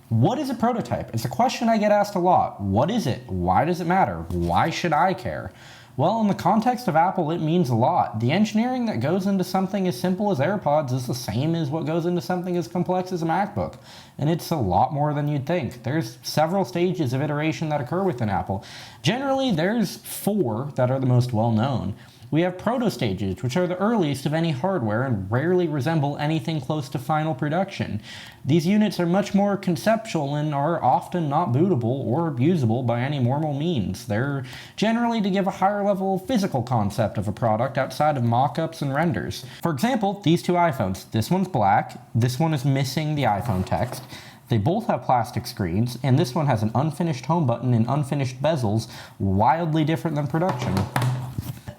What is a prototype? It's a question I get asked a lot. What is it? Why does it matter? Why should I care? Well, in the context of Apple, it means a lot. The engineering that goes into something as simple as AirPods is the same as what goes into something as complex as a MacBook. And it's a lot more than you'd think. There's several stages of iteration that occur within Apple. Generally, there's 4 that are the most well known. We have Proto Stages, which are the earliest of any hardware and rarely resemble anything close to final production. These units are much more conceptual and are often not bootable or usable by any normal means. They're generally to give a higher level physical concept of a product outside of mock-ups and renders. For example, these 2 iPhones. This one's black, this one is missing the iPhone text. They both have plastic screens, and this one has an unfinished home button and unfinished bezels, wildly different than production.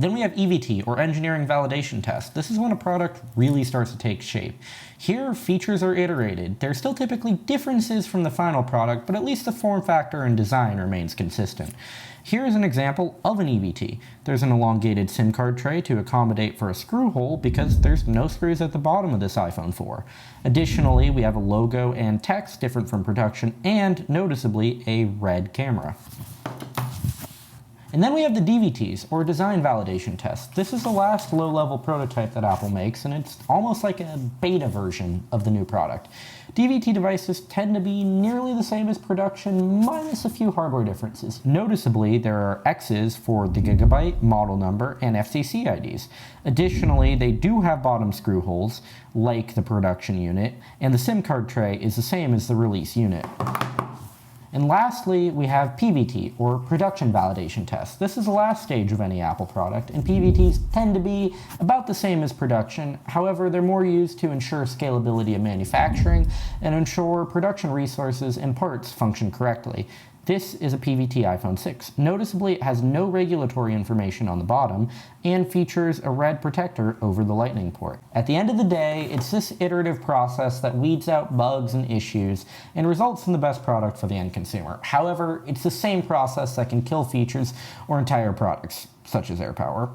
Then we have EVT, or Engineering Validation Test. This is when a product really starts to take shape. Here, features are iterated. There are still typically differences from the final product, but at least the form factor and design remains consistent. Here is an example of an EVT. There's an elongated SIM card tray to accommodate for a screw hole because there's no screws at the bottom of this iPhone 4. Additionally, we have a logo and text different from production, and noticeably a red camera. And then we have the DVTs, or Design Validation Test. This is the last low-level prototype that Apple makes, and it's almost like a beta version of the new product. DVT devices tend to be nearly the same as production, minus a few hardware differences. Noticeably, there are X's for the gigabyte, model number, and FCC IDs. Additionally, they do have bottom screw holes, like the production unit, and the SIM card tray is the same as the release unit. And lastly, we have PVT, or Production Validation Test. This is the last stage of any Apple product, and PVTs tend to be about the same as production. However, they're more used to ensure scalability of manufacturing and ensure production resources and parts function correctly. This is a PVT iPhone 6. Noticeably, it has no regulatory information on the bottom and features a red protector over the Lightning port. At the end of the day, it's this iterative process that weeds out bugs and issues and results in the best product for the end consumer. However, it's the same process that can kill features or entire products, such as AirPower.